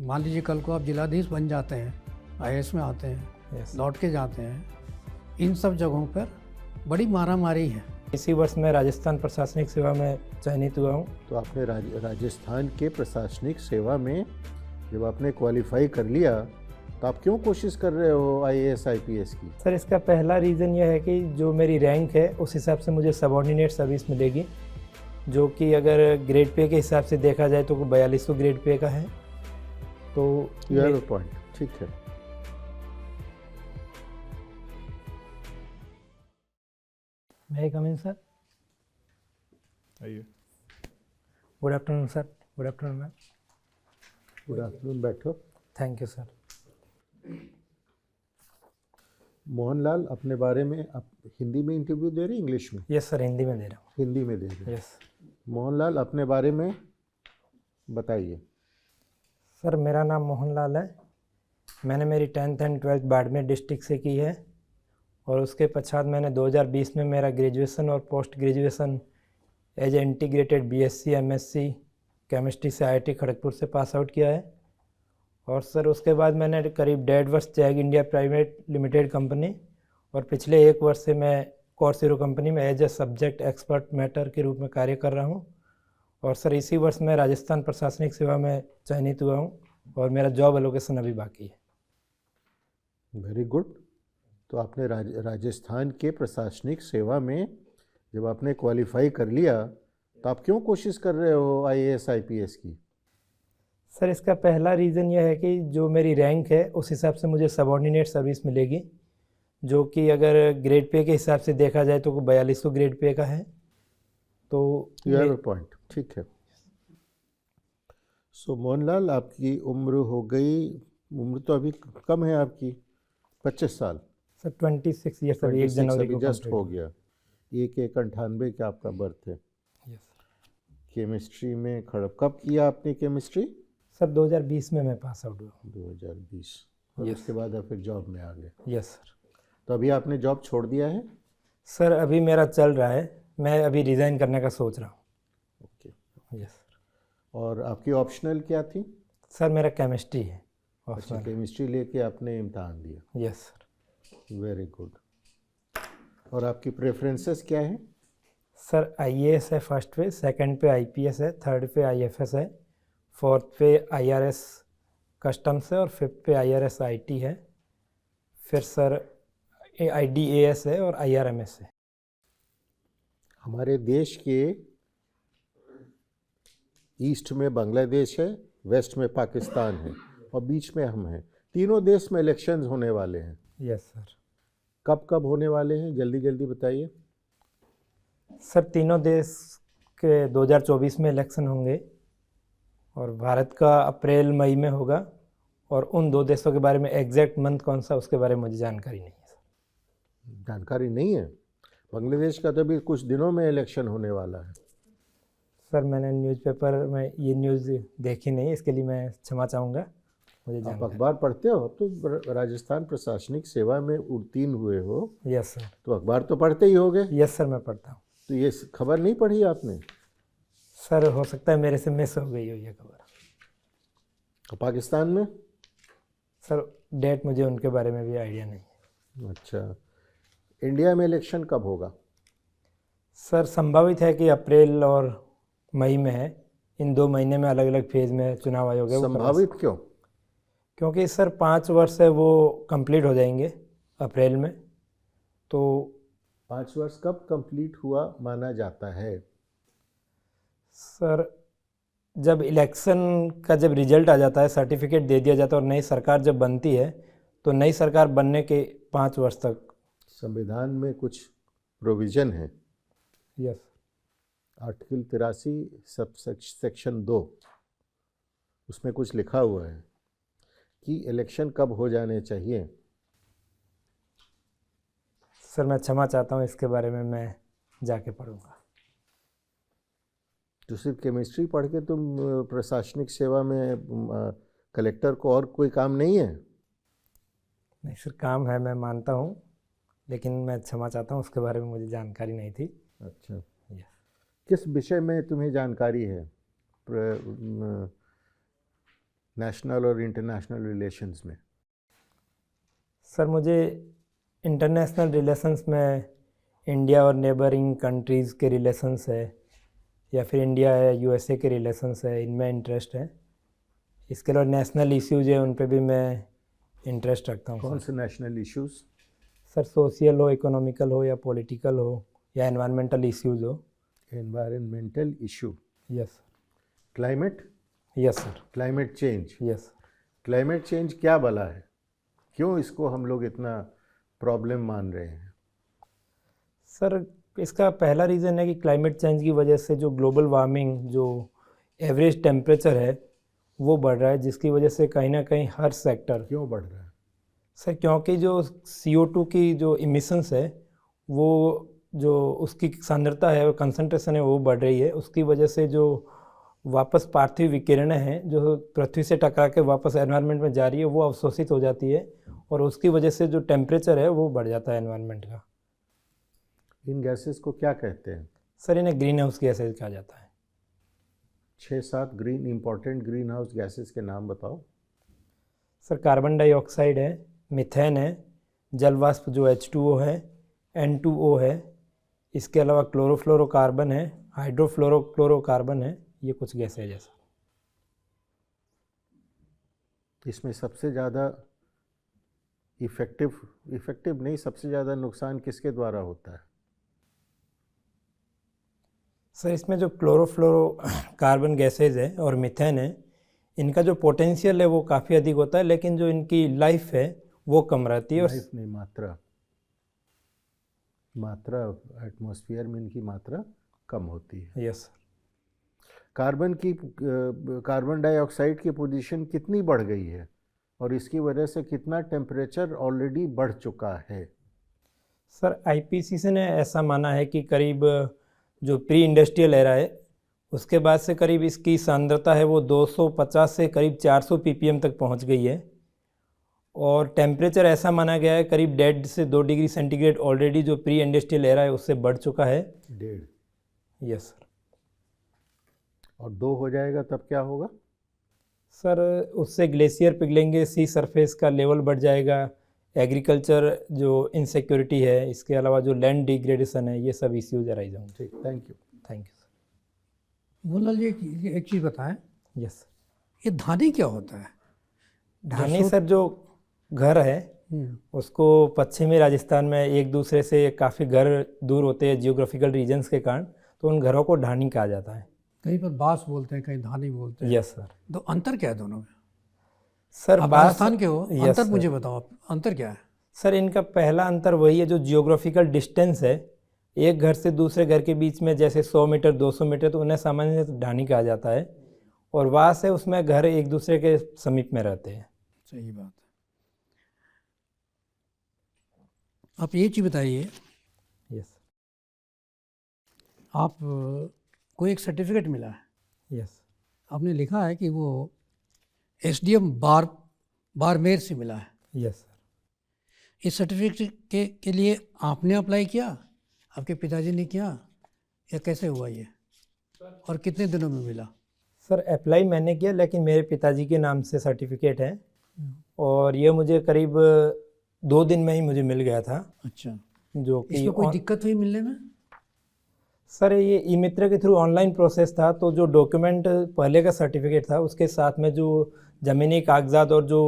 मान लीजिए कल को आप जिलाधीश बन जाते हैं, आईएएस में आते हैं, यस। लौट के जाते हैं, इन सब जगहों पर बड़ी मारामारी है। इसी वर्ष मैं राजस्थान प्रशासनिक सेवा में चयनित हुआ हूँ। तो आपने राजस्थान के प्रशासनिक सेवा में जब आपने क्वालिफाई कर लिया तो आप क्यों कोशिश कर रहे हो आईएएस आईपीएस की? सर, इसका पहला रीज़न यह है कि जो मेरी रैंक है उस हिसाब से मुझे सबऑर्डिनेट सर्विस मिलेगी, जो कि अगर ग्रेड पे के हिसाब से देखा जाए तो 4200 ग्रेड पे का है। तो यू हैव अ पॉइंट, ठीक है। मैं कम इन सर। आइए। Good afternoon sir. Good afternoon ma'am. Good afternoon, बैठो। Thank you sir. मोहनलाल, अपने बारे में आप हिंदी में इंटरव्यू दे रहे हैं इंग्लिश में? यस सर, हिंदी में दे रहा हूँ। हिंदी में दे रहे हैं। यस। मोहनलाल, अपने बारे में बताइए। सर, मेरा नाम मोहनलाल है। मैंने मेरी 10th and 12th Barmer district से की है और उसके पश्चात मैंने 2020 में मेरा ग्रेजुएशन और post graduation as a integrated BSc MSc chemistry से आईआईटी खड़गपुर से पास आउट किया है। और सर उसके बाद मैंने करीब 1.5 वर्ष जैग इंडिया प्राइवेट लिमिटेड कंपनी और पिछले 1 वर्ष से मैं कोर्सेरो कंपनी में as a subject expert matter के रूप में कार्य कर रहा हूँ। और सर इसी वर्ष मैं राजस्थान प्रशासनिक सेवा में चयनित हुआ हूँ और मेरा जॉब एलोकेशन अभी बाकी है। Very good. तो आपने राजस्थान के प्रशासनिक सेवा में जब आपने क्वालिफाई कर लिया तो आप क्यों कोशिश कर रहे हो आईएएस आईपीएस की? सर, इसका पहला रीज़न यह है कि जो मेरी रैंक है उस हिसाब से मुझे सबऑर्डिनेट सर्विस मिलेगी, जो कि अगर ग्रेड पे के हिसाब से देखा जाए तो 4200 ग्रेड पे का है। तो यू हैव अ पॉइंट, ठीक है। सो मोहनलाल, आपकी उम्र हो गई, उम्र तो अभी कम है आपकी, 25 साल। सर 26 ईयर्स अभी 1 जनवरी को जस्ट complete हो गया। 1/1/98 का आपका बर्थ है। यस केमिस्ट्री में कब किया आपने केमिस्ट्री? सर 2020 में मैं पास आउट हुआ। 2020। और Yes. उसके बाद आप फिर जॉब में आ गए। Yes sir. तो अभी आपने जॉब छोड़ दिया है? सर अभी मेरा चल रहा है, मैं अभी रिज़ाइन करने का सोच रहा हूँ। ओके। Yes sir. और आपकी ऑप्शनल क्या थी? सर मेरा केमिस्ट्री है। अच्छा, केमिस्ट्री लेके आपने इम्तहान दिया। Yes sir. Very good. और आपकी प्रेफरेंसेस क्या है? सर आईएएस है फर्स्ट पे, सेकंड पे आईपीएस है, थर्ड पे आईएफएस है, फोर्थ पे आईआरएस कस्टम्स है और फिफ्थ पे आईआरएस आईटी है। फिर सर आईडीएएस है और आईआरएमएस है। हमारे देश के ईस्ट में बांग्लादेश है, वेस्ट में पाकिस्तान है और बीच में हम हैं। तीनों देश में इलेक्शंस होने वाले हैं। Yes sir. कब कब होने वाले हैं, जल्दी जल्दी बताइए। सर तीनों देश के 2024 में इलेक्शन होंगे और भारत का अप्रैल मई में होगा। और उन 2 देशों के बारे में एग्जैक्ट मंथ कौन सा उसके बारे में मुझे जानकारी नहीं है सर। जानकारी नहीं है? बांग्लादेश का तो अभी कुछ दिनों में इलेक्शन होने वाला है। सर मैंने न्यूज़पेपर में ये न्यूज़ देखी नहीं, इसके लिए मैं क्षमा चाहूँगा। मुझे आप जानकारी। अखबार पढ़ते हो? अब तो राजस्थान प्रशासनिक सेवा में उत्तीर्ण हुए हो, यस सर। तो अखबार तो पढ़ते ही होगे। यस सर, मैं पढ़ता हूँ। तो ये खबर नहीं पढ़ी आपने? सर हो सकता है मेरे से मिस हो गई हो ये खबर। तो पाकिस्तान में? सर डेट मुझे उनके बारे में भी आइडिया नहीं है। अच्छा। इंडिया में इलेक्शन कब होगा? सर संभावित है कि अप्रैल और मई में है। इन 2 महीने में अलग अलग फेज़ में चुनाव आयोग है वो करवा संभावित क्यों? क्योंकि सर 5 वर्ष है वो कंप्लीट हो जाएंगे अप्रैल में। तो 5 वर्ष कब कंप्लीट हुआ माना जाता है? सर जब इलेक्शन का जब रिजल्ट आ जाता है, सर्टिफिकेट दे दिया जाता है और नई सरकार जब बनती है तो नई सरकार बनने के 5 वर्ष तक। संविधान में कुछ प्रोविज़न है। यस। आर्टिकल 83 सब सेक्शन 2, उसमें कुछ लिखा हुआ है कि इलेक्शन कब हो जाने चाहिए। सर मैं क्षमा चाहता हूँ, इसके बारे में मैं जाके पढ़ूँगा। तो सिर्फ केमिस्ट्री पढ़ के तुम प्रशासनिक सेवा में कलेक्टर को और कोई काम नहीं है? नहीं सर, काम है, मैं मानता हूँ, लेकिन मैं क्षमा चाहता हूँ, उसके बारे में मुझे जानकारी नहीं थी। अच्छा। यस। किस विषय में तुम्हें जानकारी है? नेशनल और इंटरनेशनल रिलेशंस में? सर मुझे इंटरनेशनल रिलेशंस में इंडिया और नेबरिंग कंट्रीज़ के रिलेशंस है, या फिर इंडिया है यूएसए के रिलेशंस है, इनमें इंटरेस्ट है। इसके अलावा नेशनल इश्यूज है, उन पे भी मैं इंटरेस्ट रखता हूँ। कौन से नेशनल इश्यूज? सर सोशल हो, इकोनॉमिकल हो, या पॉलिटिकल हो, या एनवायरमेंटल इश्यूज हो। Environmental issue? Yes climate? Yes sir. Climate change? Yes. Climate change क्या बला है? क्यों इसको हम लोग इतना प्रॉब्लम मान रहे हैं? सर इसका पहला रीज़न है कि क्लाइमेट चेंज की वजह से जो ग्लोबल वार्मिंग, जो एवरेज टेम्परेचर है वो बढ़ रहा है, जिसकी वजह से कहीं ना कहीं हर सेक्टर। क्यों बढ़ रहा है? सर क्योंकि जो CO2 की जो इमिशंस है, वो जो उसकी सांद्रता है और कंसंट्रेशन है वो बढ़ रही है। उसकी वजह से जो वापस पार्थिव विकिरणें हैं जो पृथ्वी से टकरा के वापस एनवायरनमेंट में जा रही है, वो अवशोषित हो जाती है, और उसकी वजह से जो टेम्परेचर है वो बढ़ जाता है एनवायरनमेंट का। इन गैसेस को क्या कहते हैं? सर इन्हें ग्रीन हाउस गैसेज कहा जाता है। 6-7 इंपॉर्टेंट ग्रीन हाउस गैसेस के नाम बताओ। सर कार्बन डाइऑक्साइड है, मीथेन है, जल वाष्प जो H2O है, N2O है, इसके अलावा क्लोरोफ्लोरोकार्बन है, हाइड्रोफ्लोरोक्लोरोकार्बन है। ये कुछ गैसेज है सर। इसमें सबसे ज़्यादा इफ़ेक्टिव नहीं, सबसे ज़्यादा नुकसान किसके द्वारा होता है? सर इसमें जो क्लोरोफ्लोरोकार्बन गैसेज है और मीथेन है, इनका जो पोटेंशियल है वो काफ़ी अधिक होता है, लेकिन जो इनकी लाइफ है वो कम रहती है। लाइफ नहीं, मात्रा एटमॉस्फेयर में इनकी मात्रा कम होती है। Yes sir. कार्बन डाइऑक्साइड की पोजीशन कितनी बढ़ गई है और इसकी वजह से कितना टेम्परेचर ऑलरेडी बढ़ चुका है? सर IPCC ने ऐसा माना है कि करीब जो प्री इंडस्ट्रियल एरा है उसके बाद से करीब इसकी सांद्रता है वो 250 से करीब 400 ppm तक पहुंच गई है, और टेम्परेचर ऐसा माना गया है करीब 1.5 से 2 डिग्री सेंटीग्रेड ऑलरेडी जो प्री इंडस्ट्रियल एरा है उससे बढ़ चुका है। 1.5? Yes sir. और 2 हो जाएगा तब क्या होगा? सर उससे ग्लेशियर पिघलेंगे, सी सरफेस का लेवल बढ़ जाएगा, एग्रीकल्चर जो इनसिक्योरिटी है, इसके अलावा जो लैंड डिग्रेडेशन है, ये सब इश्यूज अराइज होंगे। ठीक, thank you. Thank you sir. Mohanlal ji एक चीज़ बताएं, यस सर। ये धानी क्या होता है? धानी सर जो घर है उसको पश्चिमी राजस्थान में एक दूसरे से काफ़ी घर दूर होते हैं जियोग्राफिकल रीजन्स के कारण, तो उन घरों को ढानी कहा जाता है। कहीं पर बांस बोलते हैं, कहीं धानी बोलते हैं। Yes sir. तो अंतर क्या है दोनों में? सर आप बांस, राजस्थान के हो, यस अंतर सर। मुझे बताओ, आप अंतर क्या है? सर इनका पहला अंतर वही है जो जियोग्राफिकल डिस्टेंस है, एक घर से दूसरे घर के बीच में जैसे 100 मीटर 200 मीटर, तो उन्हें सामान्य ढानी कहा जाता है, और वास है उसमें घर एक दूसरे के समीप में रहते हैं। सही बात है। आप ये चीज़ बताइए, यस आप को एक सर्टिफिकेट मिला है, यस आपने लिखा है कि वो SDM बारमेर से मिला है। Yes sir. इस सर्टिफिकेट के लिए आपने अप्लाई किया, आपके पिताजी ने किया, या कैसे हुआ ये, और कितने दिनों में मिला? सर अप्लाई मैंने किया, लेकिन मेरे पिताजी के नाम से सर्टिफिकेट है, और ये मुझे करीब 2 दिन में ही मुझे मिल गया था। अच्छा, जो कि इसमें कोई दिक्कत हुई मिलने में? सर ये ई-मित्र के थ्रू ऑनलाइन प्रोसेस था, तो जो डॉक्यूमेंट पहले का सर्टिफिकेट था उसके साथ में जो ज़मीनी कागजात और जो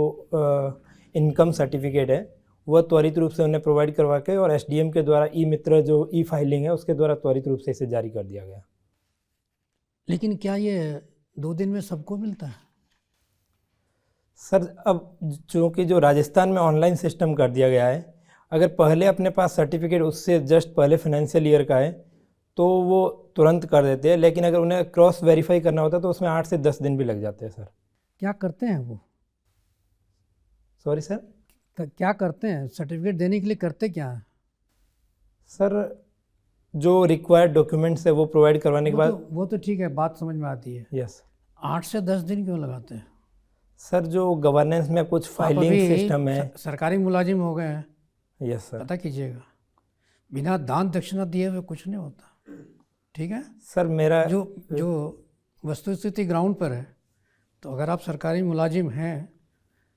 इनकम सर्टिफिकेट है वह त्वरित रूप से उन्हें प्रोवाइड करवा के, और SDM के द्वारा ई-मित्र जो फाइलिंग है उसके द्वारा त्वरित रूप से इसे जारी कर दिया गया। लेकिन क्या ये 2 दिन में सबको मिलता है? सर अब चूँकि जो राजस्थान में ऑनलाइन सिस्टम कर दिया गया है, अगर पहले अपने पास सर्टिफिकेट उससे जस्ट पहले फाइनेंशियल ईयर का है तो वो तुरंत कर देते हैं, लेकिन अगर उन्हें क्रॉस वेरीफाई करना होता है तो उसमें 8 से 10 दिन भी लग जाते हैं सर। क्या करते हैं वो? Sorry sir? क्या करते हैं सर्टिफिकेट देने के लिए, करते क्या है? सर जो रिक्वायर्ड डॉक्यूमेंट्स है वो प्रोवाइड करवाने के बाद। वो तो ठीक है, बात समझ में आती है। यस। 8 से 10 दिन क्यों लगाते हैं? सर जो गवर्नेंस में कुछ फाइलिंग सिस्टम है। सरकारी मुलाजिम हो गए हैं। Yes sir. पता कीजिएगा, बिना दान दक्षिणा दिए हुए कुछ नहीं होता, ठीक है? सर मेरा जो वस्तुस्थिति ग्राउंड पर है, तो अगर आप सरकारी मुलाजिम हैं,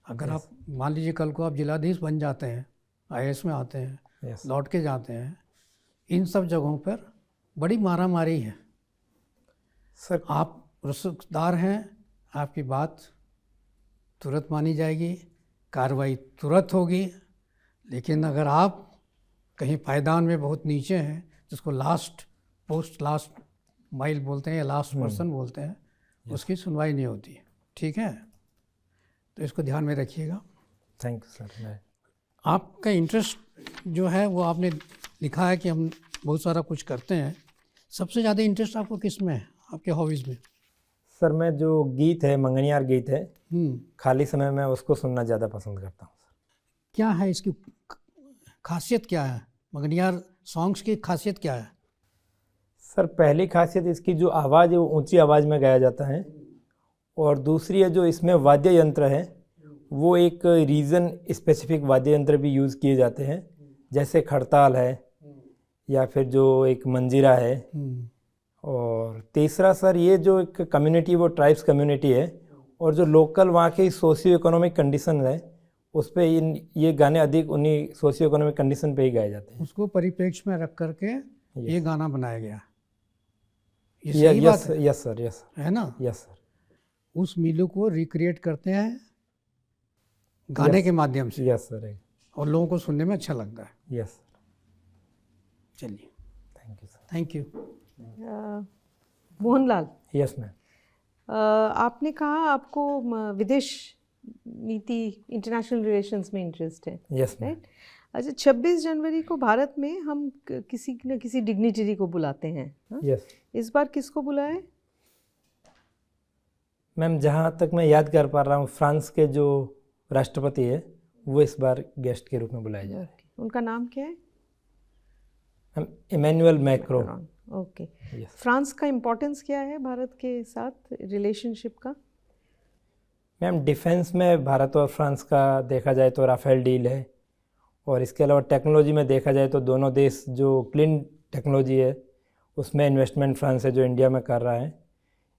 अगर आप मान लीजिए कल को आप जिलाधीश बन जाते हैं, आईएएस में आते हैं, यस लौट के जाते हैं, इन सब जगहों पर बड़ी मारामारी है। सर। आप रुखसदार हैं, आपकी बात तुरंत मानी जाएगी, कार्रवाई तुरंत होगी। लेकिन अगर आप कहीं पायदान में बहुत नीचे हैं, जिसको लास्ट माइल बोलते हैं या लास्ट पर्सन बोलते हैं, उसकी सुनवाई नहीं होती। ठीक है, तो इसको ध्यान में रखिएगा। Thank you sir. मैं आपका इंटरेस्ट जो है वो आपने लिखा है कि हम बहुत सारा कुछ करते हैं। सबसे ज़्यादा इंटरेस्ट आपको किस में है, आपके हॉबीज़ में? सर, मैं जो गीत है, मंगनियार गीत है, खाली समय में उसको सुनना ज़्यादा पसंद करता हूँ। क्या है इसकी खासियत, क्या है मंगनियार सॉन्ग्स की खासियत क्या है? सर, पहली खासियत इसकी जो आवाज़ है वो ऊंची आवाज़ में गाया जाता है, और दूसरी है जो इसमें वाद्य यंत्र है वो एक रीजन स्पेसिफिक वाद्य यंत्र भी यूज़ किए जाते हैं, जैसे खड़ताल है या फिर जो एक मंजीरा है। और तीसरा सर, ये जो एक कम्युनिटी वो ट्राइब्स कम्युनिटी है, और जो लोकल वहाँ की सोशियो इकोनॉमिक कंडीशन है उस पे ये गाने अधिक उन्हीं सोशियो इकोनॉमिक कंडीशन पे ही गाए जाते हैं। उसको परिप्रेक्ष्य में रख करके ये गाना बनाया गया। ये सही बात यस है? यस सर, यस है ना? Yes sir. उस मीलों को रिक्रिएट करते हैं गाने के माध्यम से, यस सर, और लोगों को सुनने में अच्छा लगता है। यस। चलिए, thank you sir. Thank you. Mohanlal, yes ma'am. आपने कहा आपको विदेश नीति, इंटरनेशनल रिलेशंस में इंटरेस्ट है, यस मैम। राइट? अच्छा, 26 जनवरी को भारत में हम किसी न किसी डिग्निटरी को बुलाते हैं, हाँ? यस इस बार किसको बुलाए? मैम, जहाँ तक मैं याद कर पा रहा हूँ, फ्रांस के जो राष्ट्रपति है वो इस बार गेस्ट के रूप में बुलाए जा रहे हैं। उनका नाम क्या है? Ma'am, Emmanuel Macron. Okay. Yes. France का इम्पोर्टेंस क्या है भारत के साथ रिलेशनशिप का? मैम, डिफेंस में भारत और फ्रांस का देखा जाए तो राफेल डील है, और इसके अलावा टेक्नोलॉजी में देखा जाए तो दोनों देश जो क्लीन टेक्नोलॉजी है उसमें इन्वेस्टमेंट फ्रांस है जो इंडिया में कर रहा है।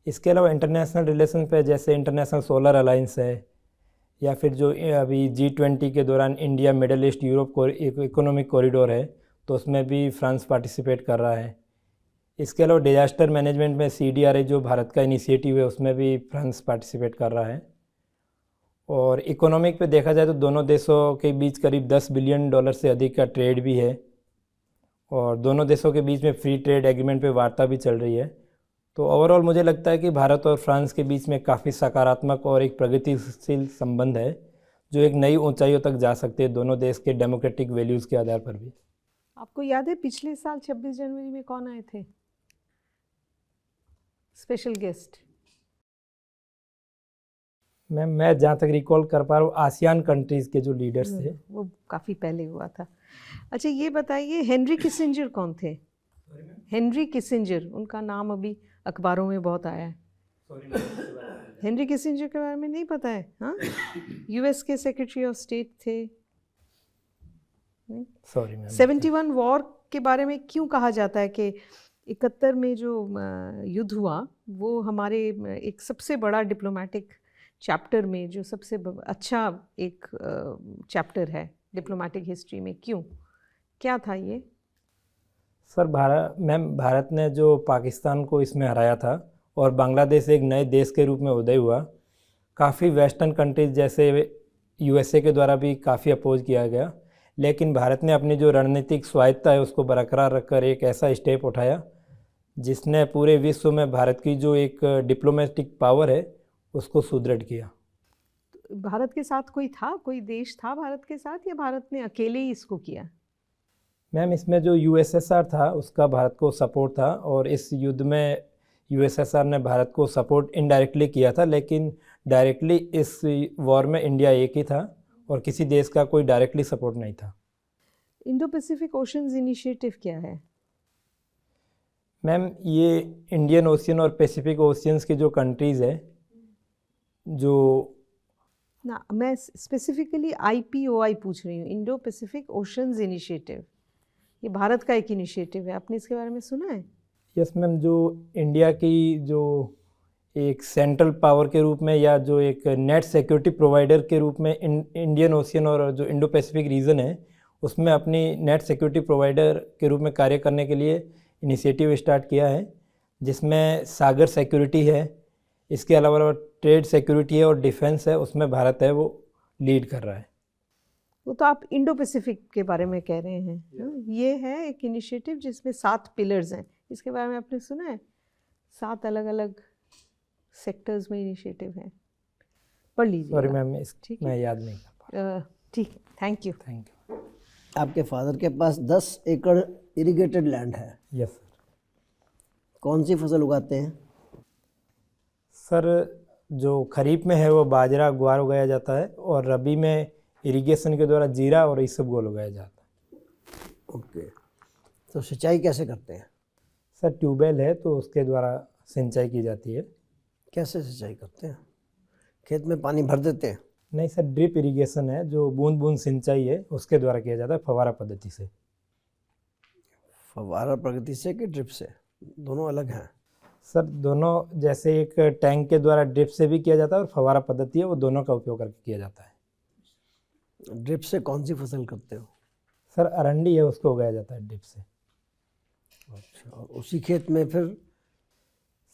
इसके अलावा इंटरनेशनल रिलेशन पे जैसे इंटरनेशनल सोलर अलायंस है, या फिर जो अभी G20 के दौरान India middle east Europe economic corridor है तो उसमें भी फ्रांस पार्टिसिपेट कर रहा है। इसके अलावा डिजास्टर मैनेजमेंट में CDRA जो भारत का इनिशिएटिव है उसमें भी फ्रांस पार्टिसिपेट कर रहा है। और इकोनॉमिक पे देखा जाए तो दोनों देशों के बीच करीब $10 बिलियन से अधिक का ट्रेड भी है, और दोनों देशों के बीच में फ्री ट्रेड एग्रीमेंट पे वार्ता भी चल रही है। तो ओवरऑल मुझे लगता है कि भारत और फ्रांस के बीच में काफ़ी सकारात्मक और एक प्रगतिशील संबंध है जो एक नई ऊंचाइयों तक जा सकते हैं दोनों देश के डेमोक्रेटिक वैल्यूज़ के आधार पर भी। आपको याद है पिछले साल 26 जनवरी में कौन आए थे स्पेशल गेस्ट? मैम, मैं जहाँ तक रिकॉल कर पा रहा हूँ आसियान कंट्रीज़ के जो लीडर्स थे। वो काफ़ी पहले हुआ था। अच्छा, ये बताइए हेनरी किसिंजर कौन थे? हेनरी किसिंजर, उनका नाम अभी अखबारों में बहुत आया है। हेनरी किसिंजर के बारे में नहीं पता है? हाँ, US के सेक्रेटरी ऑफ स्टेट थे। Sorry ma'am. 71 वॉर के बारे में क्यों कहा जाता है कि 71 में जो युद्ध हुआ वो हमारे एक सबसे बड़ा डिप्लोमेटिक चैप्टर में जो सबसे अच्छा एक चैप्टर है डिप्लोमेटिक हिस्ट्री में, क्यों, क्या था ये? सर, भारत ने जो पाकिस्तान को इसमें हराया था और बांग्लादेश एक नए देश के रूप में उदय हुआ, काफ़ी वेस्टर्न कंट्रीज जैसे USA के द्वारा भी काफ़ी अपोज किया गया, लेकिन भारत ने अपनी जो रणनीतिक स्वायत्ता है उसको बरकरार रखकर एक ऐसा स्टेप उठाया जिसने पूरे विश्व में भारत की जो एक डिप्लोमेटिक पावर है उसको सुदृढ़ किया। भारत के साथ कोई था, कोई देश था भारत के साथ, या भारत ने अकेले ही इसको किया? मैम, इसमें जो USSR था उसका भारत को सपोर्ट था, और इस युद्ध में USSR ने भारत को सपोर्ट इनडायरेक्टली किया था, लेकिन डायरेक्टली इस वॉर में इंडिया एक ही था और किसी देश का कोई डायरेक्टली सपोर्ट नहीं था। इंडो पैसिफिक ओशंस इनिशिएटिव क्या है? मैम, ये इंडियन ओशियन और पैसिफिक ओशियंस की जो कंट्रीज़ है जो ना, मैं स्पेसिफिकली IPOI पूछ रही हूँ, इंडो पैसिफिक ओशंस इनिशिएटिव। ये भारत का एक इनिशिएटिव है, आपने इसके बारे में सुना है? यस मैम, जो इंडिया की जो एक सेंट्रल पावर के रूप में या जो एक नेट सिक्योरिटी प्रोवाइडर के रूप में इंडियन ओशियन और जो इंडो पैसिफिक रीजन है उसमें अपनी नेट सिक्योरिटी प्रोवाइडर के रूप में कार्य करने के लिए इनिशिएटिव स्टार्ट किया है, जिसमें सागर सिक्योरिटी है, इसके अलावा ट्रेड सिक्योरिटी है और डिफेंस है, उसमें भारत है वो लीड कर रहा है। वो तो आप इंडो पैसिफिक के बारे में कह रहे हैं हाँ? ये है एक इनिशिएटिव जिसमें 7 पिलर्स हैं। इसके बारे में आपने सुना है? 7 अलग अलग सेक्टर्स में इनिशिएटिव है, पढ़ लीजिए। सॉरी मैम, ठीक है। मैं याद नहीं कर पा। ठीक है, थैंक यू। Thank you. आपके फादर के पास 10 एकड़ इरिगेटेड लैंड है, यस सर। कौन सी फसल उगाते हैं? सर जो खरीफ में है वो बाजरा ग्वार उगाया जाता है और रबी में इरिगेशन के द्वारा जीरा और इसबगोल उगाया जाता है। ओके, तो सिंचाई कैसे करते हैं? सर ट्यूबवेल है तो उसके द्वारा सिंचाई की जाती है। कैसे सिंचाई करते हैं? खेत में पानी भर देते हैं? नहीं सर, ड्रिप इरिगेशन है जो बूंद बूंद सिंचाई है उसके द्वारा किया जाता है, फव्वारा पद्धति से। फव्वारा प्रगति से कि ड्रिप से? दोनों अलग हैं। सर दोनों, जैसे एक टैंक के द्वारा ड्रिप से भी किया जाता है और फव्वारा पद्धति है वो दोनों का उपयोग करके किया जाता है। ड्रिप से कौन सी फसल करते हो? सर अरंडी है उसको उगाया जाता है ड्रिप से। अच्छा, और उसी खेत में फिर?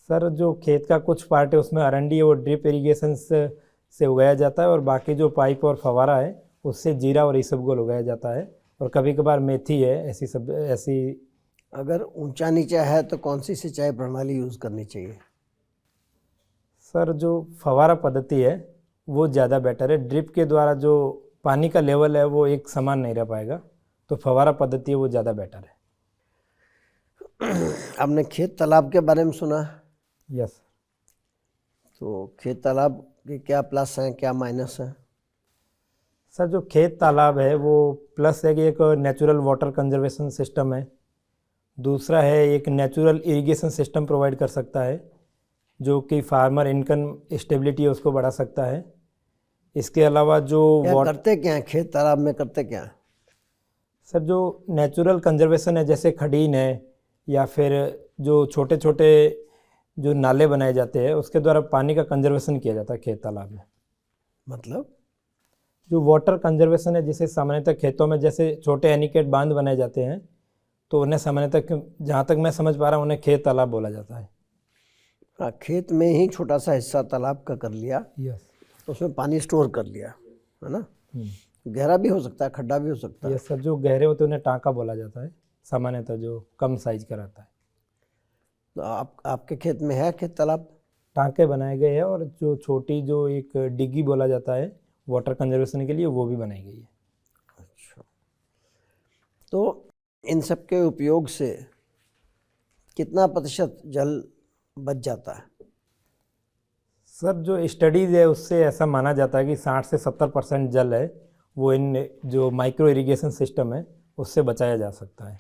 सर जो खेत का कुछ पार्ट है उसमें अरंडी है वो ड्रिप इरिगेशन से उगाया जाता है और बाकी जो पाइप और फव्वारा है उससे जीरा और इसबगोल उगाया जाता है और कभी कभार मेथी है, ऐसी। अगर ऊंचा नीचा है तो कौन सी सिंचाई प्रणाली यूज़ करनी चाहिए? सर जो फव्वारा पद्धति है वो ज़्यादा बेटर है। ड्रिप के द्वारा जो पानी का लेवल है वो एक समान नहीं रह पाएगा, तो फव्वारा पद्धति है वो ज़्यादा बेटर है। आपने खेत तालाब के बारे में सुना? यस। तो खेत तालाब के क्या प्लस हैं, क्या माइनस हैं? सर जो खेत तालाब है वो प्लस है कि एक नेचुरल वाटर कंजर्वेशन सिस्टम है, दूसरा है एक नेचुरल इरिगेशन सिस्टम प्रोवाइड कर सकता है जो कि फार्मर इनकम स्टेबिलिटी है उसको बढ़ा सकता है। इसके अलावा जो करते क्या हैं खेत तालाब में, करते क्या हैं? सर जो नेचुरल कंजर्वेशन है जैसे खडीन है या फिर जो छोटे छोटे जो नाले बनाए जाते हैं उसके द्वारा पानी का कंजर्वेशन किया जाता है खेत तालाब में। मतलब जो वाटर कंजर्वेशन है, जिसे सामान्यतः खेतों में जैसे छोटे एनीकेट बांध बनाए जाते हैं तो उन्हें सामान्यतः, जहाँ तक मैं समझ पा रहा हूँ, उन्हें खेत तालाब बोला जाता है। हाँ, खेत में ही छोटा सा हिस्सा तालाब का कर लिया, यस। उसमें पानी स्टोर कर लिया, है ना? गहरा भी हो सकता है, खड्डा भी हो सकता है। यस सर, जो गहरे होते हैं उन्हें टाँका बोला जाता है, सामान्यतः जो कम साइज का रहता है। तो आपके खेत में है खेत तालाब? टाँके बनाए गए हैं और जो छोटी जो एक डिग्गी बोला जाता है वाटर कंजर्वेशन के लिए वो भी बनाई गई है। अच्छा, तो इन सब के उपयोग से कितना प्रतिशत जल बच जाता है? सर जो स्टडीज़ है उससे ऐसा माना जाता है कि 60 से 70% जल है वो इन जो माइक्रो इरिगेशन सिस्टम है उससे बचाया जा सकता है।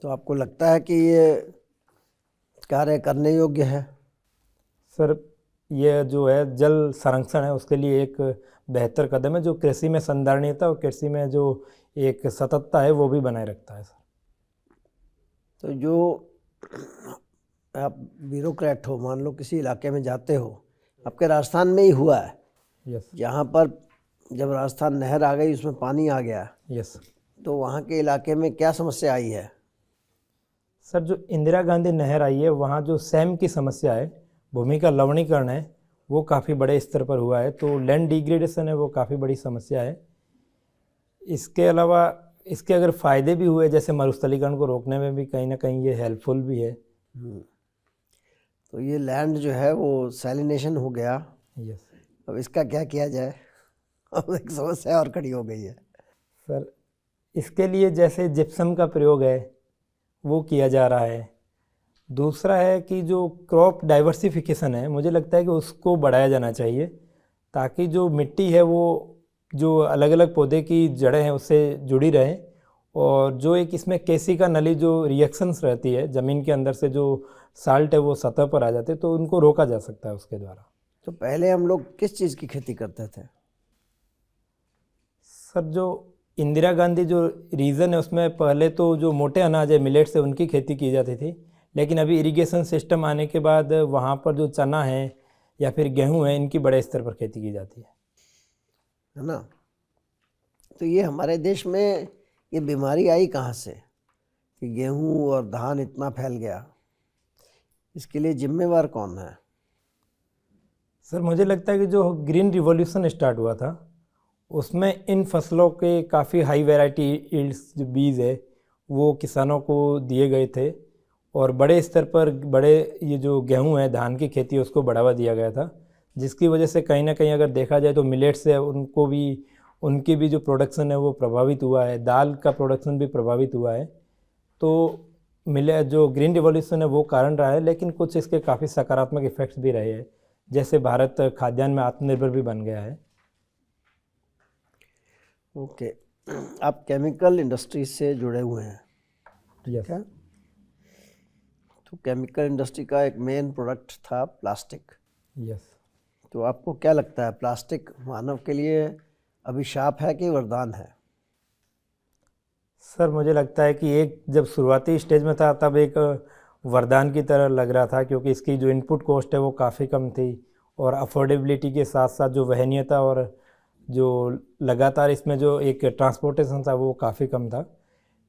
तो आपको लगता है कि ये कार्य करने योग्य है? सर ये जो है जल संरक्षण है उसके लिए एक बेहतर कदम है जो कृषि में संधारणीयता और कृषि में जो एक सततता है वो भी बनाए रखता है। सर तो जो आप ब्यूरोक्रेट हो, मान लो किसी इलाके में जाते हो, आपके राजस्थान में ही हुआ है, यस। जहाँ पर जब राजस्थान नहर आ गई उसमें पानी आ गया, यस। तो वहाँ के इलाके में क्या समस्या आई है? सर जो इंदिरा गांधी नहर आई है वहाँ जो सैम की समस्या है, भूमि का लवणीकरण है, वो काफ़ी बड़े स्तर पर हुआ है, तो लैंड डिग्रेडेशन है वो काफ़ी बड़ी समस्या है। इसके अलावा इसके अगर फ़ायदे भी हुए, जैसे मरुस्थलीकरण को रोकने में भी कहीं ना कहीं ये हेल्पफुल भी है। तो ये लैंड जो है वो सैलिनेशन हो गया, यस। अब इसका क्या किया जाए? अब एक समस्या और खड़ी हो गई है। सर इसके लिए जैसे जिप्सम का प्रयोग है वो किया जा रहा है। दूसरा है कि जो क्रॉप डाइवर्सिफिकेशन है, मुझे लगता है कि उसको बढ़ाया जाना चाहिए ताकि जो मिट्टी है वो जो अलग अलग पौधे की जड़ें हैं उससे जुड़ी रहें, और जो एक इसमें केसिका नली जो रिएक्शंस रहती है ज़मीन के अंदर से जो साल्ट है वो सतह पर आ जाते हैं, तो उनको रोका जा सकता है उसके द्वारा। तो पहले हम लोग किस चीज़ की खेती करते थे? सर जो इंदिरा गांधी जो रीजन है उसमें पहले तो जो मोटे अनाज है मिलेट्स है उनकी खेती की जाती थी, लेकिन अभी इरिगेशन सिस्टम आने के बाद वहाँ पर जो चना है या फिर गेहूँ है, इनकी बड़े स्तर पर खेती की जाती है ना। तो ये हमारे देश में ये बीमारी आई कहाँ से कि गेहूं और धान इतना फैल गया? इसके लिए जिम्मेवार कौन है? सर, मुझे लगता है कि जो ग्रीन रिवॉल्यूशन स्टार्ट हुआ था उसमें इन फसलों के काफ़ी हाई वैरायटी यील्ड्स जो बीज है वो किसानों को दिए गए थे और बड़े स्तर पर बड़े ये जो गेहूं है, धान की खेती है, उसको बढ़ावा दिया गया था, जिसकी वजह से कहीं ना कहीं अगर देखा जाए तो मिलेट्स है उनकी भी जो प्रोडक्शन है वो प्रभावित हुआ है, दाल का प्रोडक्शन भी प्रभावित हुआ है। तो जो ग्रीन रिवॉल्यूशन है वो कारण रहा है, लेकिन कुछ इसके काफ़ी सकारात्मक इफेक्ट्स भी रहे हैं, जैसे भारत खाद्यान्न में आत्मनिर्भर भी बन गया है। ओके, आप केमिकल इंडस्ट्री से जुड़े हुए हैं, यस। क्या? तो केमिकल इंडस्ट्री का एक मेन प्रोडक्ट था प्लास्टिक। यस। तो आपको क्या लगता है, प्लास्टिक मानव के लिए अभिशाप है कि वरदान है? सर, मुझे लगता है कि एक जब शुरुआती स्टेज में था तब एक वरदान की तरह लग रहा था, क्योंकि इसकी जो इनपुट कॉस्ट है वो काफ़ी कम थी और अफोर्डेबिलिटी के साथ साथ जो वहनीयता और जो लगातार इसमें जो एक ट्रांसपोर्टेशन था वो काफ़ी कम था।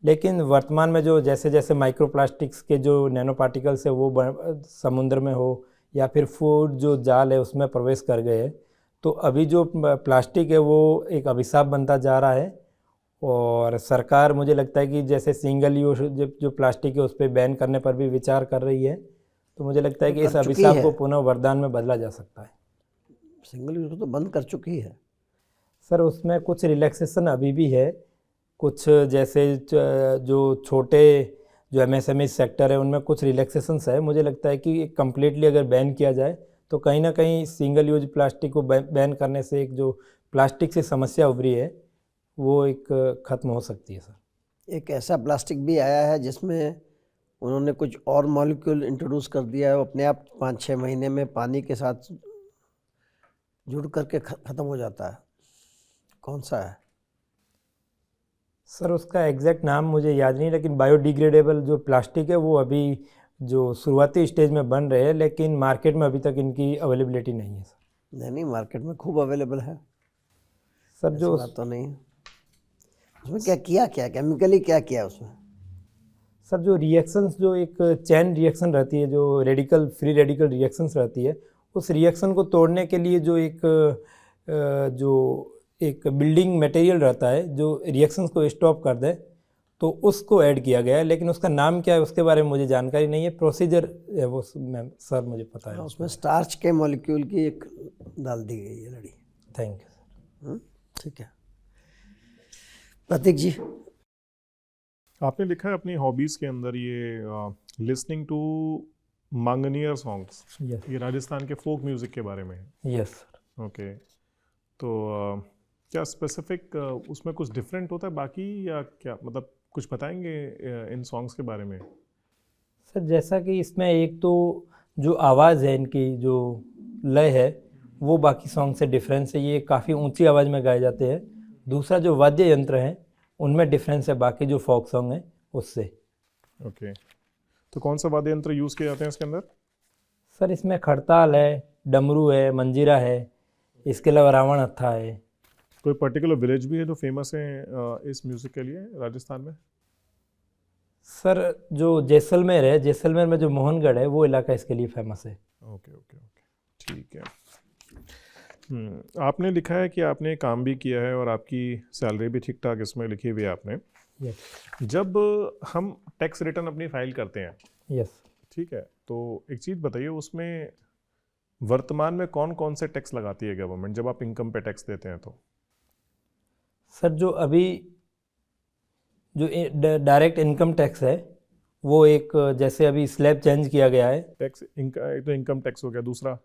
लेकिन वर्तमान में जो जैसे जैसे माइक्रोप्लास्टिक्स के जो नैनो पार्टिकल्स है वो समुद्र में हो या फिर फूड जो जाल है उसमें प्रवेश कर गए हैं, तो अभी जो प्लास्टिक है वो एक अभिशाप बनता जा रहा है। और सरकार, मुझे लगता है कि जैसे सिंगल यूज जो प्लास्टिक है उस पर बैन करने पर भी विचार कर रही है, तो मुझे लगता है कि इस अभिशाप को पुनः वरदान में बदला जा सकता है। सिंगल यूज तो बंद कर चुकी है सर, उसमें कुछ रिलैक्सेशन अभी भी है, कुछ जैसे जो छोटे जो एमएसएमई सेक्टर है उनमें कुछ रिलैक्सेशंस है। मुझे लगता है कि कम्प्लीटली अगर बैन किया जाए तो कहीं ना कहीं सिंगल यूज प्लास्टिक को बैन करने से एक जो प्लास्टिक से समस्या उभरी है वो एक ख़त्म हो सकती है। सर, एक ऐसा प्लास्टिक भी आया है जिसमें उन्होंने कुछ और मॉलिक्यूल इंट्रोड्यूस कर दिया है, वो अपने आप 5-6 महीने में पानी के साथ जुड़ करके ख़त्म हो जाता है। कौन सा है? सर, उसका एग्जैक्ट नाम मुझे याद नहीं, लेकिन बायोडिग्रेडेबल जो प्लास्टिक है वो अभी जो शुरुआती स्टेज में बन रहे हैं, लेकिन मार्केट में अभी तक इनकी अवेलेबिलिटी नहीं है। सर, नहीं, मार्केट में खूब अवेलेबल है। सर जो बात तो नहीं है। उसमें क्या केमिकली क्या किया उसमें? सर, जो रिएक्शंस, जो एक चैन रिएक्शन रहती है, जो फ्री रेडिकल रिएक्शंस रहती है, उस रिएक्शन को तोड़ने के लिए जो एक बिल्डिंग मटेरियल रहता है जो रिएक्शंस को स्टॉप कर दे, तो उसको ऐड किया गया है, लेकिन उसका नाम क्या है उसके बारे में मुझे जानकारी नहीं है। प्रोसीजर है वो मैम, सर मुझे पता है। उसमें स्टार्च के मॉलिक्यूल की एक डाल दी गई है लड़ी। Thank you sir. ठीक है, प्रतीक जी। आपने लिखा है अपनी हॉबीज़ के अंदर ये लिसनिंग टू मांगनियर सॉन्ग्स, यस। ये राजस्थान के फोक म्यूज़िक के बारे में है। Yes sir. ओके, तो क्या स्पेसिफिक उसमें कुछ डिफरेंट होता है बाकी, या क्या मतलब कुछ बताएंगे इन सॉन्ग्स के बारे में? सर, जैसा कि इसमें एक तो जो आवाज़ है, इनकी जो लय है वो बाकी सॉन्ग से डिफरेंस है, ये काफ़ी ऊंची आवाज़ में गाए जाते हैं। दूसरा जो वाद्य यंत्र हैं उनमें डिफरेंस है बाकी जो फोक सॉन्ग हैं उससे। ओके, तो कौन सा वाद्य यंत्र यूज़ किए जाते हैं इसके अंदर? सर, इसमें खड़ताल है, डमरू है, मंजीरा है, इसके अलावा रावण हत्था है। कोई पर्टिकुलर विलेज भी है जो फेमस है इस म्यूज़िक के लिए राजस्थान में? सर, जो जैसलमेर है, जैसलमेर में जो मोहनगढ़ है वो इलाका इसके लिए फेमस है। ओके ओके ओके, ठीक है। आपने लिखा है कि आपने काम भी किया है और आपकी सैलरी भी ठीक ठाक इसमें लिखी हुई है आपने। यस। जब हम टैक्स रिटर्न अपनी फाइल करते हैं, यस। ठीक है, तो एक चीज़ बताइए, उसमें वर्तमान में कौन कौन से टैक्स लगाती है गवर्नमेंट जब आप इनकम पे टैक्स देते हैं तो? सर, जो अभी जो डायरेक्ट इनकम टैक्स है वो एक जैसे अभी स्लैब चेंज किया गया है। टैक्स एक तो इनकम टैक्स हो गया, दूसरा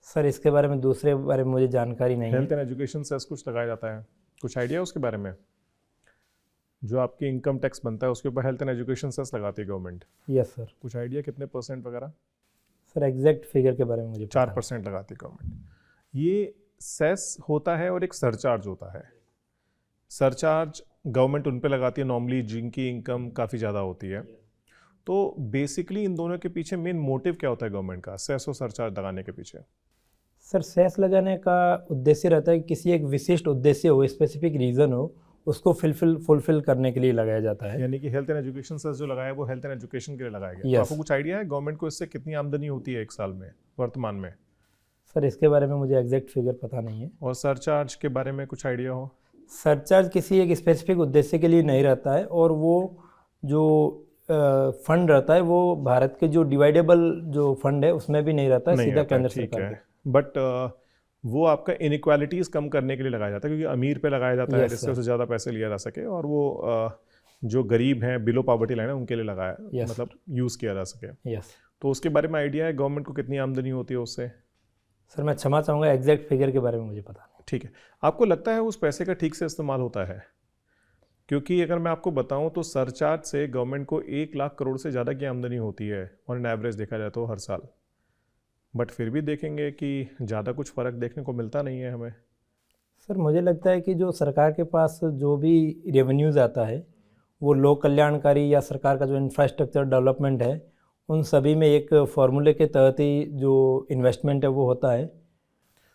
सर, इसके बारे में दूसरे बारे में मुझे जानकारी नहीं हेल्थ है। एंड एजुकेशन सेस कुछ लगाया जाता है, कुछ आइडिया है उसके बारे में? जो आपकी इनकम टैक्स बनता है उसके ऊपर हेल्थ एंड एजुकेशन सेस लगाती है गवर्नमेंट। Yes sir. कुछ आइडिया कितने परसेंट वगैरह? सर, एग्जैक्ट फिगर के बारे में मुझे 4% लगाती है गवर्नमेंट। ये सेस होता है और एक सरचार्ज होता है। सरचार्ज गवर्नमेंट उन पे लगाती है नॉर्मली जिनकी इनकम काफ़ी ज़्यादा होती है, तो बेसिकली इन दोनों के पीछे मेन मोटिव क्या होता है गवर्नमेंट का सेस और सरचार्ज लगाने के पीछे? सर सेस लगाने का उद्देश्य रहता है कि किसी एक विशिष्ट उद्देश्य हो, स्पेसिफिक रीज़न हो, उसको फुलफिल करने के लिए लगाया जाता है। यानी कि हेल्थ एंड एजुकेशन सेस जो लगाया है वो हेल्थ एंड एजुकेशन के लिए लगाया गया। तो Yes. आपको कुछ आइडिया है गवर्नमेंट को इससे कितनी आमदनी होती है एक साल में वर्तमान में? सर इसके बारे में मुझे एग्जैक्ट फिगर पता नहीं है। और सरचार्ज के बारे में कुछ आइडिया हो? सरचार्ज किसी एक स्पेसिफिक उद्देश्य के लिए नहीं रहता है, और वो जो फंड रहता है वो भारत के जो डिवाइडेबल जो फंड है उसमें भी नहीं रहता है, नहीं सीधा आता है, केंद्र ठीक सरकार है। के। बट वो आपका इनइक्वालिटीज़ कम करने के लिए लगाया जाता है, क्योंकि अमीर पे लगाया जाता है Yes, जिससे sir. उससे ज़्यादा पैसे लिया जा सके, और वो जो गरीब हैं बिलो पॉवर्टी लाइन है उनके लिए लगाया Yes. मतलब यूज़ किया जा सके। यस तो उसके बारे में आइडिया है गवर्नमेंट को कितनी आमदनी होती है उससे? सर, मैं क्षमा चाहूँगा, एग्जैक्ट फिगर के बारे में मुझे पता नहीं। ठीक है। आपको लगता है उस पैसे का ठीक से इस्तेमाल होता है? क्योंकि अगर मैं आपको बताऊं तो सरचार्ज से गवर्नमेंट को 1 लाख करोड़ से ज़्यादा की आमदनी होती है और एन एवरेज देखा जाए तो हर साल। बट फिर भी देखेंगे कि ज़्यादा कुछ फ़र्क देखने को मिलता नहीं है हमें। सर मुझे लगता है कि जो सरकार के पास जो भी रेवेन्यूज़ आता है वो लोक कल्याणकारी या सरकार का जो इंफ्रास्ट्रक्चर डेवलपमेंट है उन सभी में एक फार्मूले के तहत ही जो इन्वेस्टमेंट है वो होता है।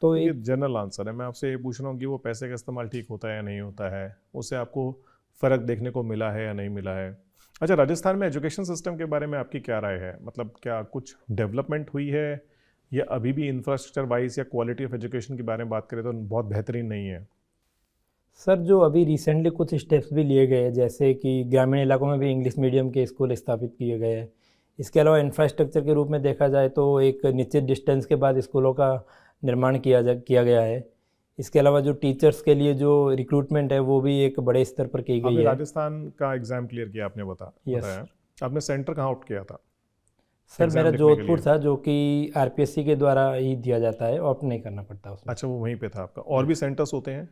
तो ये एक जनरल आंसर है। मैं आपसे ये पूछ रहा हूँ कि वो पैसे का इस्तेमाल ठीक होता है या नहीं होता है, उससे आपको फ़र्क देखने को मिला है या नहीं मिला है। अच्छा, राजस्थान में एजुकेशन सिस्टम के बारे में आपकी क्या राय है? मतलब क्या कुछ डेवलपमेंट हुई है या अभी भी इंफ्रास्ट्रक्चर वाइज या क्वालिटी ऑफ एजुकेशन के बारे में बात करें तो बहुत बेहतरीन नहीं है? सर जो अभी रिसेंटली कुछ स्टेप्स भी लिए गए हैं, जैसे कि ग्रामीण इलाकों में भी इंग्लिश मीडियम के स्कूल स्थापित किए गए हैं। इसके अलावा इंफ्रास्ट्रक्चर के रूप में देखा जाए तो एक निश्चित डिस्टेंस के बाद स्कूलों का निर्माण किया गया है। इसके अलावा जो टीचर्स के लिए जो रिक्रूटमेंट है वो भी एक बड़े स्तर पर की गई आपने है। राजस्थान का एग्जाम क्लियर किया आपने Yes. बताया। आपने सेंटर कहाँ आउट किया था? सर Exam मेरा लिखने के जोधपुर लिए। था, जो कि आरपीएससी के द्वारा ही दिया जाता है, ऑप्ट नहीं करना पड़ता उसमें। अच्छा, वो वहीं पे था आपका। और भी सेंटर्स होते हैं?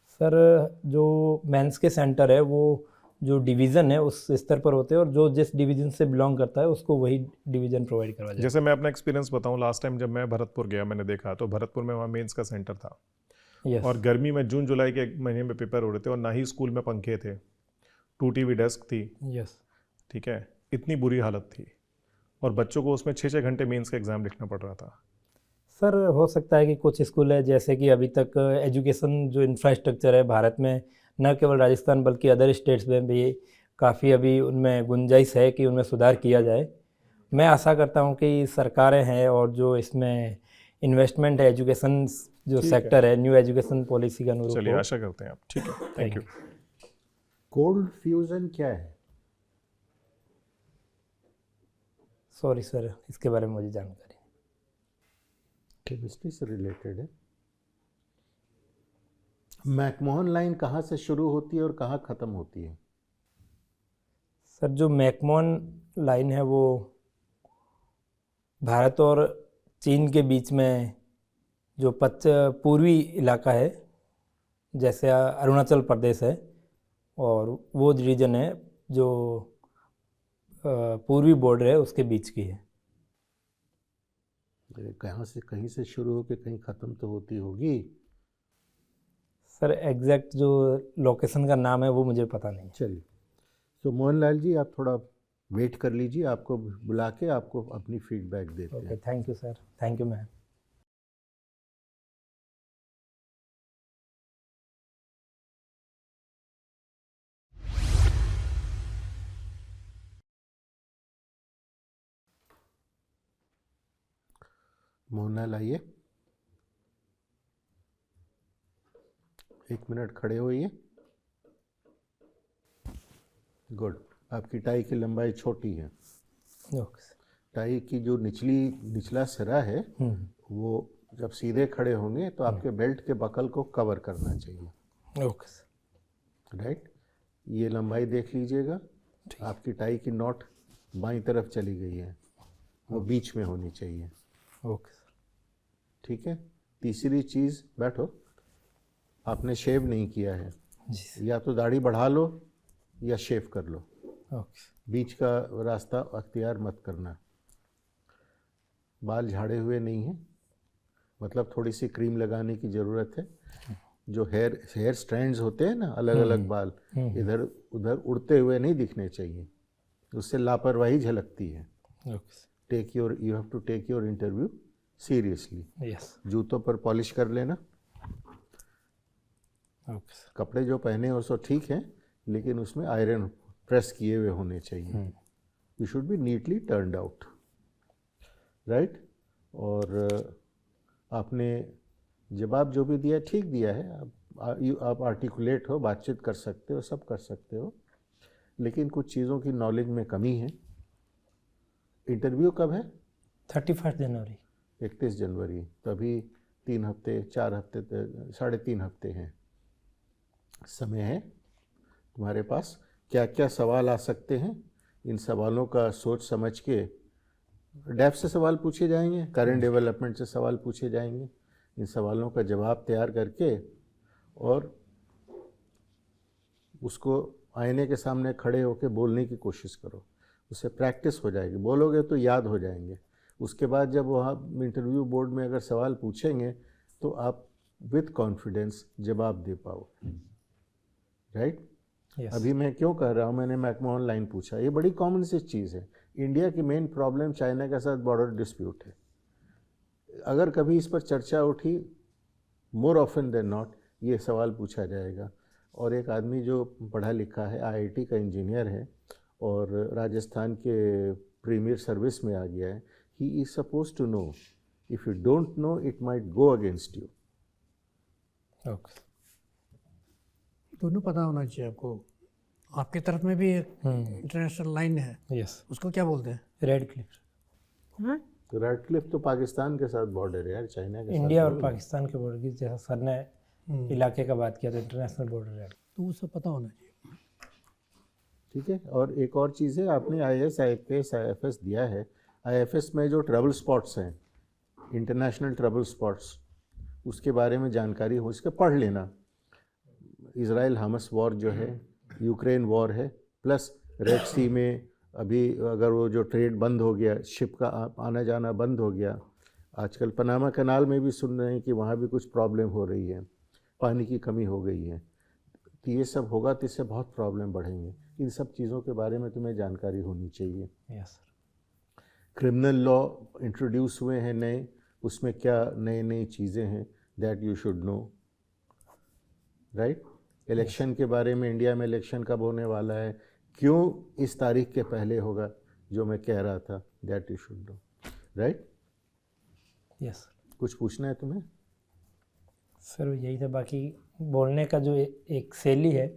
सर जो मेंस के सेंटर है वो जो डिवीज़न है उस स्तर पर होते हैं, और जो जिस डिवीज़न से बिलोंग करता है उसको वही डिवीज़न प्रोवाइड करवा जाता जैसे मैं अपना एक्सपीरियंस बताऊं, लास्ट टाइम जब मैं भरतपुर गया मैंने देखा तो भरतपुर में वहाँ मेंस का सेंटर था है। यस। और गर्मी में जून जुलाई के एक महीने में पेपर हो रहे थे और ना ही स्कूल में पंखे थे, टूटी हुई डेस्क थी, यस। ठीक है, इतनी बुरी हालत थी और बच्चों को उसमें 6-6 घंटे मेंस का एग्ज़ाम लिखना पड़ रहा था। सर हो सकता है कि कुछ स्कूल है जैसे कि अभी तक एजुकेशन जो इंफ्रास्ट्रक्चर है भारत में, न केवल राजस्थान बल्कि अदर स्टेट्स में भी काफ़ी अभी उनमें गुंजाइश है कि उनमें सुधार किया जाए। मैं आशा करता हूं कि सरकारें हैं और जो इसमें इन्वेस्टमेंट है एजुकेशन जो ठीक सेक्टर है न्यू एजुकेशन पॉलिसी के अनुरूप चलिए, हो। आशा करते हैं आप। ठीक है, थैंक यू। कोल्ड फ्यूजन क्या है? सॉरी सर, इसके बारे में मुझे जानकारी नहीं। केमिस्ट्री से रिलेटेड है। मैकमोहन लाइन कहाँ से शुरू होती है और कहाँ ख़त्म होती है? सर जो मैकमोहन लाइन है वो भारत और चीन के बीच में जो पूर्वी इलाका है, जैसे अरुणाचल प्रदेश है, और वो रीजन है जो पूर्वी बॉर्डर है उसके बीच की है। कहाँ से कहीं से शुरू होकर कहीं ख़त्म तो होती होगी। सर एग्जैक्ट जो लोकेशन का नाम है वो मुझे पता नहीं है। चलिए, तो मोहनलाल जी आप थोड़ा वेट कर लीजिए, आपको बुला के आपको अपनी फीडबैक देते ओके, हैं। Thank you sir, thank you ma'am. Mohanlal आइए, 1 मिनट खड़े होइए। गुड। आपकी टाई की लंबाई छोटी है। Okay sir. टाई की जो निचला सिरा है वो जब सीधे खड़े होंगे तो आपके बेल्ट के बकल को कवर करना चाहिए। Okay sir. राइट, ये लंबाई देख लीजिएगा। आपकी टाई की नॉट बाईं तरफ चली गई है, वो बीच में होनी चाहिए। Okay sir. ठीक है। तीसरी चीज़, बैठो, आपने शेव नहीं किया है, जी या तो दाढ़ी बढ़ा लो या शेव कर लो, ओके। बीच का रास्ता अख्तियार मत करना। बाल झाड़े हुए नहीं हैं, मतलब थोड़ी सी क्रीम लगाने की ज़रूरत है। जो हेयर स्ट्रैंड्स होते हैं ना, अलग अलग बाल इधर उधर उड़ते हुए नहीं दिखने चाहिए। उससे लापरवाही झलकती है। Okay you have to take your interview seriously. Yes जूतों पर पॉलिश कर लेना, ओके सर कपड़े जो पहने हो सो ठीक है, लेकिन उसमें आयरन प्रेस किए हुए होने चाहिए। You should be neatly turned out, right. और आपने जवाब जो भी दिया ठीक दिया है, आप आर्टिकुलेट हो, बातचीत कर सकते हो, सब कर सकते हो, लेकिन कुछ चीज़ों की नॉलेज में कमी है। इंटरव्यू कब है? 31 जनवरी। 31 जनवरी, तभी 3 हफ्ते 4 हफ्ते 3.5 हफ्ते हैं, समय है तुम्हारे पास। क्या क्या सवाल आ सकते हैं, इन सवालों का सोच समझ के, डेप्थ से सवाल पूछे जाएंगे, करंट डेवलपमेंट से सवाल पूछे जाएंगे। इन सवालों का जवाब तैयार करके और उसको आईने के सामने खड़े होकर बोलने की कोशिश करो, उससे प्रैक्टिस हो जाएगी। बोलोगे तो याद हो जाएंगे। उसके बाद जब वहाँ इंटरव्यू बोर्ड में अगर सवाल पूछेंगे तो आप विथ कॉन्फिडेंस जवाब दे पाओ, राइट। यस अभी मैं क्यों कह रहा हूँ, मैंने मैकमोहन लाइन पूछा, ये बड़ी कॉमन सी चीज़ है। इंडिया की मेन प्रॉब्लम चाइना के साथ बॉर्डर डिस्प्यूट है। अगर कभी इस पर चर्चा उठी, मोर ऑफन देन नॉट ये सवाल पूछा जाएगा। और एक आदमी जो पढ़ा लिखा है, आईआईटी का इंजीनियर है और राजस्थान के प्रीमियर सर्विस में आ गया है, he is suppose to know, if you don't know it might go against you. Okay दोनों पता होना चाहिए आपको। आपके तरफ में भी एक इंटरनेशनल लाइन है, यस उसको क्या बोलते हैं? Red Cliff. हाँ तो रेड क्लिफ तो पाकिस्तान के साथ बॉर्डर है यार, चाइना के साथ इंडिया और थोड़ी। पाकिस्तान के बॉर्डर की, जैसा सर ने इलाके का बात किया तो इंटरनेशनल बॉर्डर रेड। तो वो सब पता होना चाहिए। ठीक है। और एक और चीज़ है, आपने IAS IPS IFS दिया है, IFS में जो ट्रबल स्पॉट्स हैं, इंटरनेशनल ट्रबल स्पॉट्स, उसके बारे में जानकारी हो, इसके पढ़ लेना। इज़राइल हमास वॉर जो है, यूक्रेन वॉर है, प्लस रेड सी में अभी अगर वो जो ट्रेड बंद हो गया, शिप का आना जाना बंद हो गया, आजकल पनामा कैनाल में भी सुन रहे हैं कि वहाँ भी कुछ प्रॉब्लम हो रही है, पानी की कमी हो गई है। तो ये सब होगा तो इससे बहुत प्रॉब्लम बढ़ेंगे। इन सब चीज़ों के बारे में तुम्हें जानकारी होनी चाहिए। Yes sir criminal law introduce हुए हैं नए, उसमें क्या नई नई चीज़ें हैं, that you should know, right. Election के बारे में, इंडिया में इलेक्शन कब होने वाला है, क्यों इस तारीख के पहले होगा, जो मैं कह रहा था, that you should know, right. Yes कुछ पूछना है तुम्हें? सर यही था, बाकी बोलने का जो एक शैली है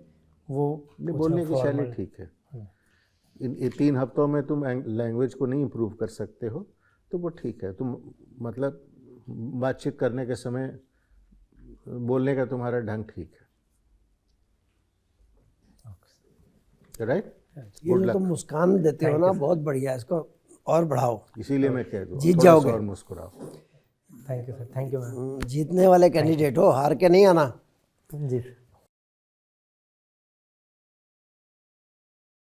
वो नहीं, कुछ बोलने की शैली formal- ठीक है। इन 3 हफ्तों में तुम लैंग्वेज को नहीं इम्प्रूव कर सकते हो तो वो ठीक है। तुम मतलब बातचीत करने के समय बोलने का तुम्हारा ढंग ठीक है, राइट। ये जो तुम मुस्कान देते हो ना, बहुत बढ़िया है, इसको और बढ़ाओ। इसीलिए मैं कह दूँ जीत थोड़ा सा जाओगे। और मुस्कुराओ। Thank you sir, thank you ma'am. जीतने वाले कैंडिडेट हो, हार के नहीं आना। जी